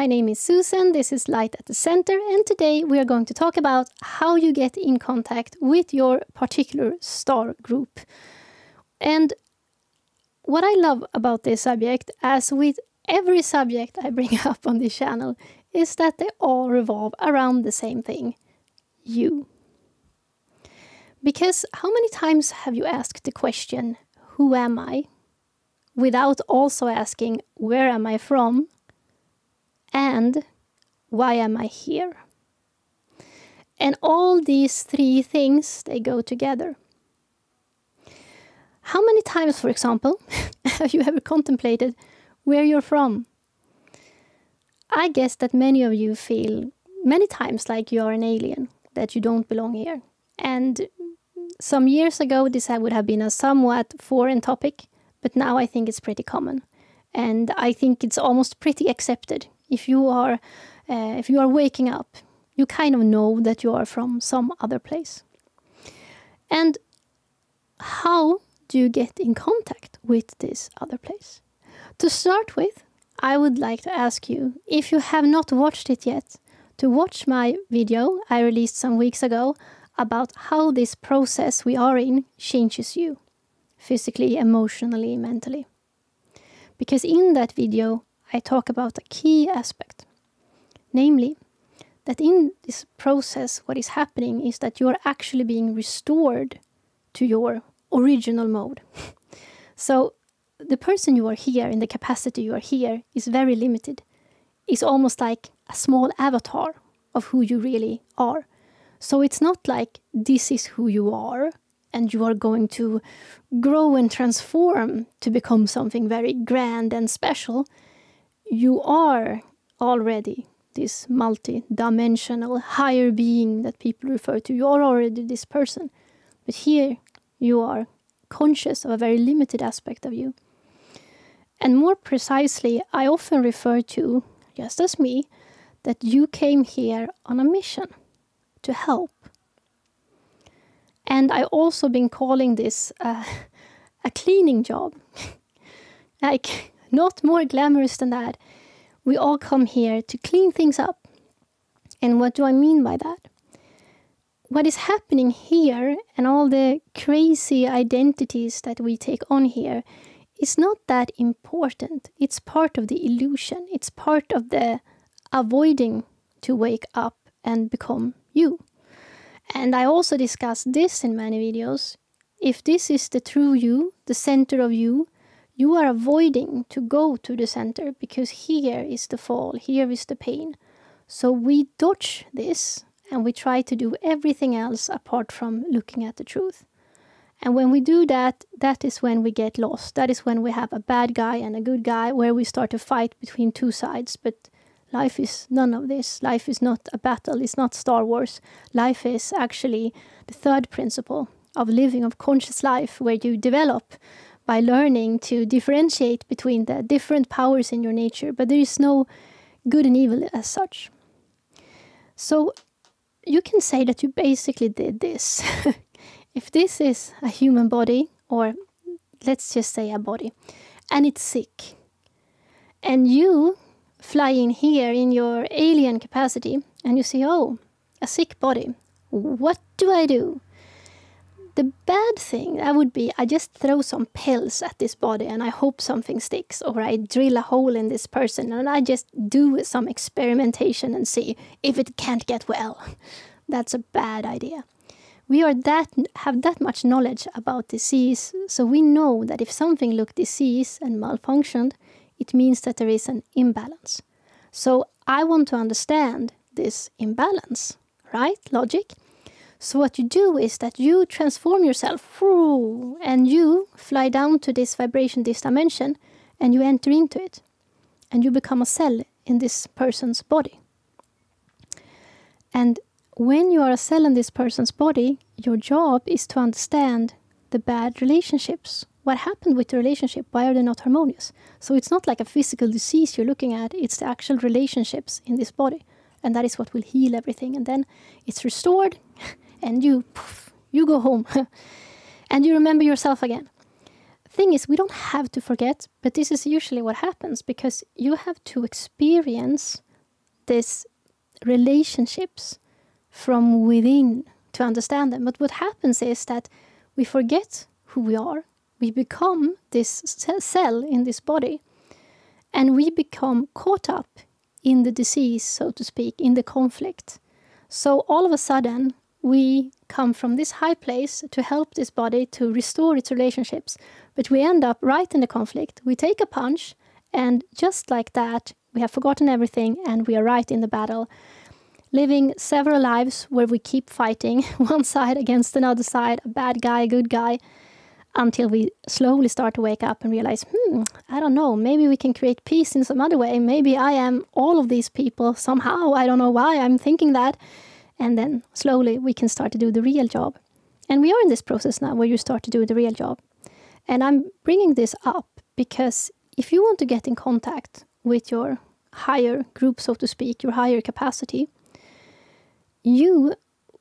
my name is Susan, this is Light at the Center, and today we are going to talk about how you get in contact with your particular star group. And what I love about this subject, as with every subject I bring up on this channel, is that they all revolve around the same thing: you. Because how many times have you asked the question, who am I? Without also asking, where am I from? And why am I here? And all these three things, they go together. How many times, for example, have you ever contemplated where you're from? I guess that many of you feel many times like you are an alien, that you don't belong here. And some years ago, this would have been a somewhat foreign topic, but now I think it's pretty common. And I think it's almost pretty accepted. If you are waking up, you kind of know that you are from some other place. And how do you get in contact with this other place? To start with, I would like to ask you, if you have not watched it yet, to watch my video I released some weeks ago about how this process we are in changes you, physically, emotionally, mentally. Because in that video, I talk about a key aspect, namely that in this process, what is happening is that you are actually being restored to your original mode. So the person you are here, in the capacity you are here, is very limited. It's almost like a small avatar of who you really are. So it's not like this is who you are and you are going to grow and transform to become something very grand and special. You are already this multi-dimensional higher being that people refer to. You are already this person. But here you are conscious of a very limited aspect of you. And more precisely, I often refer to, just as me, that you came here on a mission to help. And I also been calling this a cleaning job. Like, not more glamorous than that. We all come here to clean things up. And what do I mean by that? What is happening here and all the crazy identities that we take on here is not that important. It's part of the illusion. It's part of the avoiding to wake up and become you. And I also discuss this in many videos. If this is the true you, the center of you, you are avoiding to go to the center because here is the fall, here is the pain. So we dodge this and we try to do everything else apart from looking at the truth. And when we do that, that is when we get lost. That is when we have a bad guy and a good guy, where we start to fight between two sides. But life is none of this. Life is not a battle. It's not Star Wars. Life is actually the third principle of living, of conscious life, where you develop by learning to differentiate between the different powers in your nature. But there is no good and evil as such. So you can say that you basically did this. If this is a human body, or let's just say a body, and it's sick, and you fly in here in your alien capacity, and you say, oh, a sick body, what do I do? The bad thing, that would be, I just throw some pills at this body and I hope something sticks, or I drill a hole in this person and I just do some experimentation and see if it can't get well. That's a bad idea. We have that much knowledge about disease, so we know that if something looks diseased and malfunctioned, it means that there is an imbalance. So I want to understand this imbalance, right? Logic. So what you do is that you transform yourself and you fly down to this vibration, this dimension, and you enter into it. And you become a cell in this person's body. And when you are a cell in this person's body, your job is to understand the bad relationships. What happened with the relationship? Why are they not harmonious? So it's not like a physical disease you're looking at. It's the actual relationships in this body. And that is what will heal everything. And then it's restored and you go home. And you remember yourself again. Thing is, we don't have to forget, but this is usually what happens because you have to experience these relationships from within to understand them. But what happens is that we forget who we are. We become this cell in this body, and we become caught up in the disease, so to speak, in the conflict. So all of a sudden, we come from this high place to help this body to restore its relationships, but we end up right in the conflict. We take a punch, and just like that, we have forgotten everything, and we are right in the battle, living several lives where we keep fighting one side against another side, a bad guy, a good guy, until we slowly start to wake up and realize, I don't know, maybe we can create peace in some other way. Maybe I am all of these people somehow. I don't know why I'm thinking that. And then slowly we can start to do the real job. And we are in this process now where you start to do the real job. And I'm bringing this up because if you want to get in contact with your higher group, so to speak, your higher capacity, you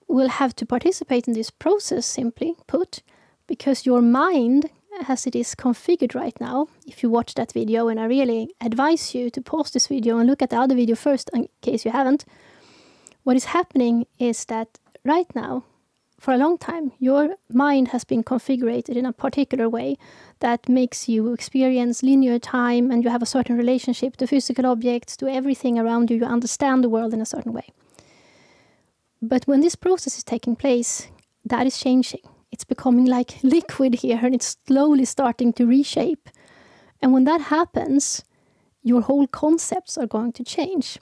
will have to participate in this process, simply put, because your mind, as it is configured right now, if you watch that video, and I really advise you to pause this video and look at the other video first in case you haven't, what is happening is that right now, for a long time, your mind has been configured in a particular way that makes you experience linear time, and you have a certain relationship to physical objects, to everything around you. You understand the world in a certain way. But when this process is taking place, that is changing. It's becoming like liquid here, and it's slowly starting to reshape. And when that happens, your whole concepts are going to change.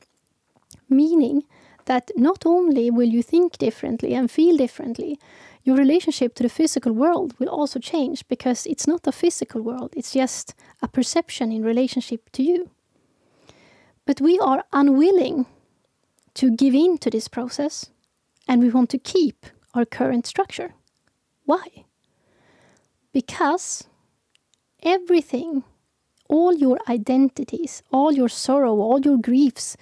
Meaning that not only will you think differently and feel differently, your relationship to the physical world will also change, because it's not a physical world, it's just a perception in relationship to you. But we are unwilling to give in to this process, and we want to keep our current structure. Why? Because everything, all your identities, all your sorrow, all your griefs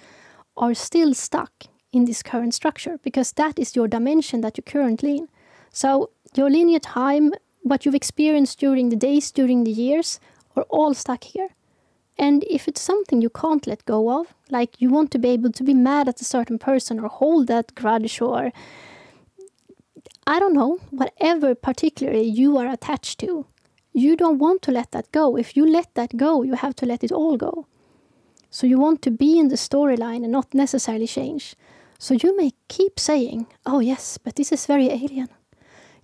are still stuck in this current structure, because that is your dimension that you're currently in. So your linear time, what you've experienced during the days, during the years, are all stuck here. And if it's something you can't let go of, like you want to be able to be mad at a certain person or hold that grudge, or I don't know, whatever particularly you are attached to, you don't want to let that go. If you let that go, you have to let it all go. So you want to be in the storyline and not necessarily change. So you may keep saying, oh yes, but this is very alien.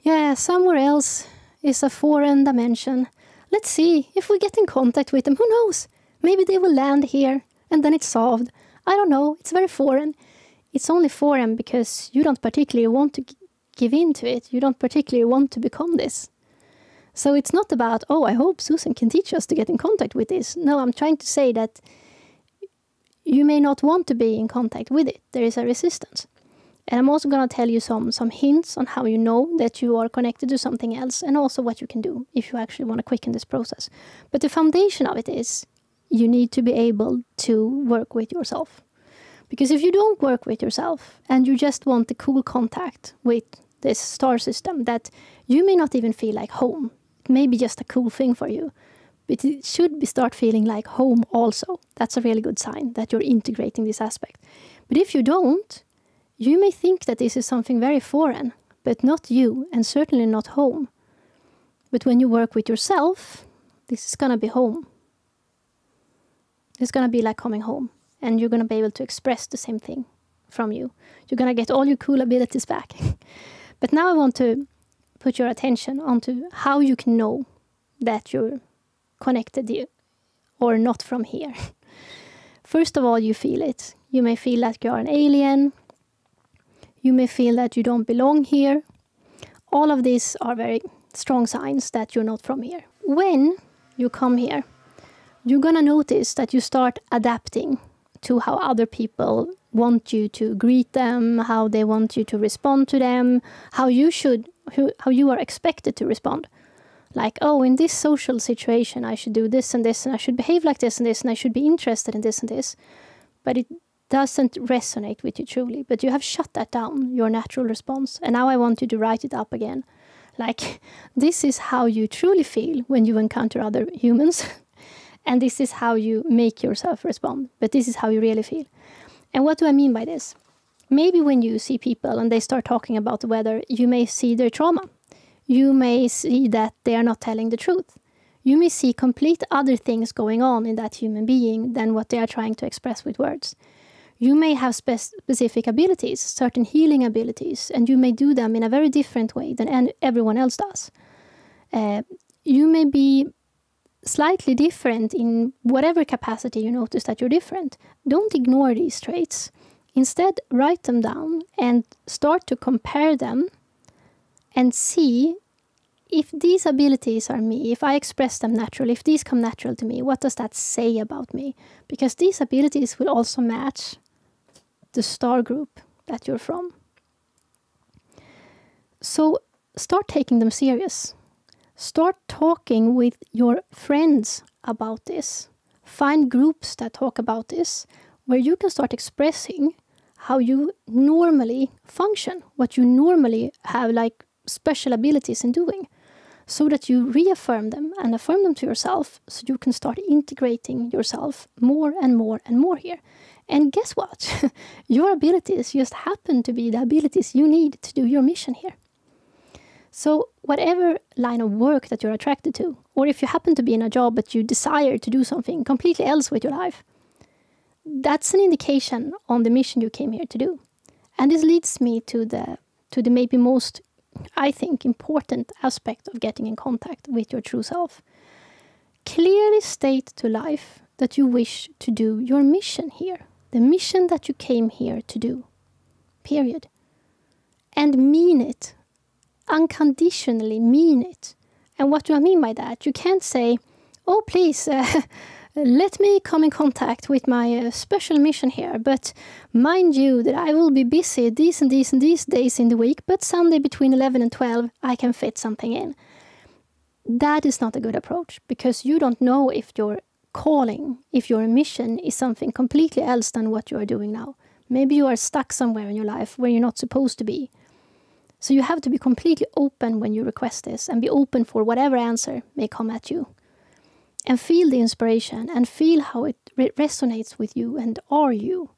Yeah, somewhere else is a foreign dimension. Let's see if we get in contact with them. Who knows? Maybe they will land here and then it's solved. I don't know. It's very foreign. It's only foreign because you don't particularly want to give in to it. You don't particularly want to become this. So it's not about, oh, I hope Susan can teach us to get in contact with this. No, I'm trying to say that you may not want to be in contact with it. There is a resistance. And I'm also going to tell you some hints on how you know that you are connected to something else, and also what you can do if you actually want to quicken this process. But the foundation of it is you need to be able to work with yourself. Because if you don't work with yourself and you just want the cool contact with this star system that you may not even feel like home, it may be just a cool thing for you, but it should start feeling like home also. That's a really good sign that you're integrating this aspect. But if you don't, you may think that this is something very foreign, but not you, and certainly not home. But when you work with yourself, this is going to be home. It's going to be like coming home, and you're going to be able to express the same thing from you. You're going to get all your cool abilities back. But now I want to put your attention onto how you can know that you're connected or not from here. First of all, you feel it. You may feel like you're an alien. You may feel that you don't belong here. All of these are very strong signs that you're not from here. When you come here, you're going to notice that you start adapting to how other people want you to greet them, how they want you to respond to them, how you are expected to respond. Like, oh, in this social situation, I should do this and this, and I should behave like this and this, and I should be interested in this and this. But it doesn't resonate with you truly. But you have shut that down, your natural response. And now I want you to write it up again. Like, this is how you truly feel when you encounter other humans. And this is how you make yourself respond. But this is how you really feel. And what do I mean by this? Maybe when you see people and they start talking about the weather, you may see their trauma. You may see that they are not telling the truth. You may see complete other things going on in that human being than what they are trying to express with words. You may have specific abilities, certain healing abilities, and you may do them in a very different way than everyone else does. You may be slightly different in whatever capacity you notice that you're different. Don't ignore these traits. Instead, write them down and start to compare them and see if these abilities are me, if I express them naturally, if these come natural to me, what does that say about me? Because these abilities will also match the star group that you're from. So start taking them serious. Start talking with your friends about this. Find groups that talk about this, where you can start expressing how you normally function, what you normally have like special abilities in doing, so that you reaffirm them and affirm them to yourself, so you can start integrating yourself more and more and more here. And guess what? Your abilities just happen to be the abilities you need to do your mission here. So whatever line of work that you're attracted to, or if you happen to be in a job but you desire to do something completely else with your life, that's an indication on the mission you came here to do. And this leads me to the maybe most, I think, important aspect of getting in contact with your true self. Clearly state to life that you wish to do your mission here, the mission that you came here to do, period. And mean it. Unconditionally mean it. And what do I mean by that? You can't say, oh, please, let me come in contact with my special mission here, but mind you that I will be busy these and these and these days in the week, but Sunday between 11 and 12, I can fit something in. That is not a good approach, because you don't know if your calling, if your mission is something completely else than what you are doing now. Maybe you are stuck somewhere in your life where you're not supposed to be. So you have to be completely open when you request this, and be open for whatever answer may come at you. And feel the inspiration and feel how it resonates with you and are you.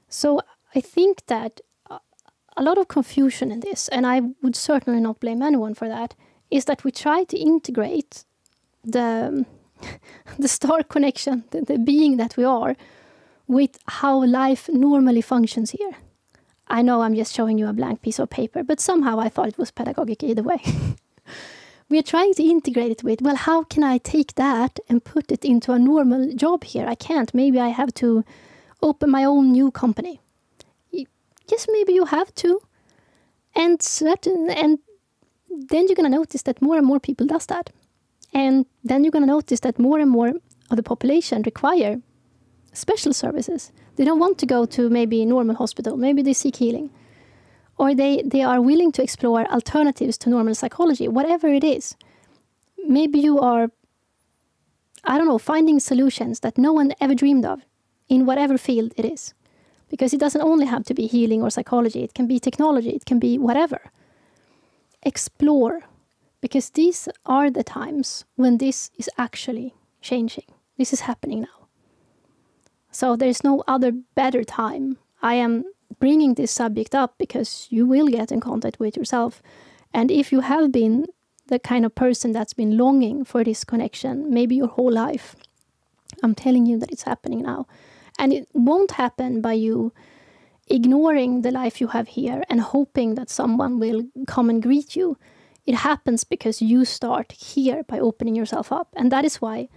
So I think that a lot of confusion in this, and I would certainly not blame anyone for that, is that we try to integrate the star connection, the being that we are, with how life normally functions here. I know I'm just showing you a blank piece of paper, but somehow I thought it was pedagogic either way. We are trying to integrate it with, well, how can I take that and put it into a normal job here? I can't. Maybe I have to open my own new company. Yes, maybe you have to. And then you're going to notice that more and more people does that. And then you're going to notice that more and more of the population require special services. They don't want to go to maybe a normal hospital. Maybe they seek healing. Or they are willing to explore alternatives to normal psychology, whatever it is. Maybe you are, I don't know, finding solutions that no one ever dreamed of in whatever field it is. Because it doesn't only have to be healing or psychology. It can be technology. It can be whatever. Explore. Because these are the times when this is actually changing. This is happening now. So there's no other better time. I am bringing this subject up because you will get in contact with yourself. And if you have been the kind of person that's been longing for this connection, maybe your whole life, I'm telling you that it's happening now. And it won't happen by you ignoring the life you have here and hoping that someone will come and greet you. It happens because you start here by opening yourself up. And that is why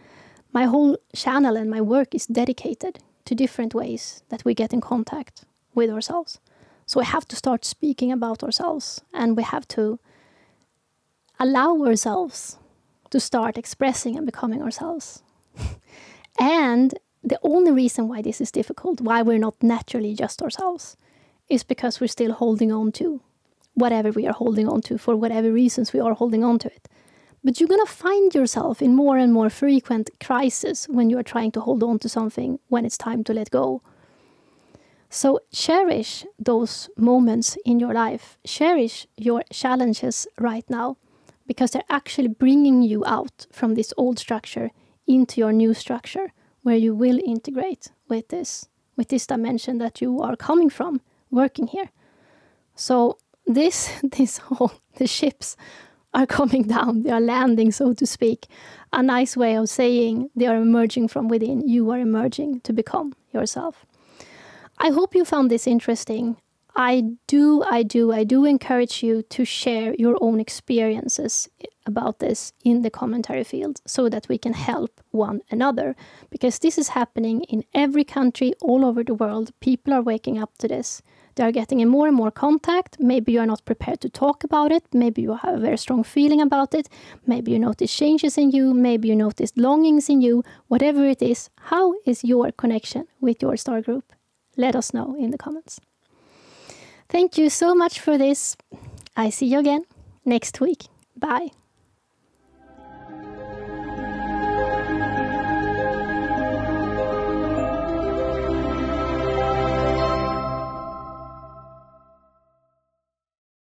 my whole channel and my work is dedicated to different ways that we get in contact with ourselves. So we have to start speaking about ourselves, and we have to allow ourselves to start expressing and becoming ourselves. And the only reason why this is difficult, why we're not naturally just ourselves, is because we're still holding on to whatever we are holding on to, for whatever reasons we are holding on to it. But you're going to find yourself in more and more frequent crises when you are trying to hold on to something when it's time to let go. So cherish those moments in your life. Cherish your challenges right now, because they're actually bringing you out from this old structure into your new structure, where you will integrate with this with this dimension that you are coming from, working here. So the ships are coming down, they are landing, so to speak. A nice way of saying they are emerging from within, you are emerging to become yourself. I hope you found this interesting. I do encourage you to share your own experiences about this in the commentary field so that we can help one another. Because this is happening in every country all over the world. People are waking up to this. They are getting in more and more contact. Maybe you are not prepared to talk about it. Maybe you have a very strong feeling about it. Maybe you notice changes in you. Maybe you notice longings in you. Whatever it is, how is your connection with your star group? Let us know in the comments. Thank you so much for this. I see you again next week. Bye.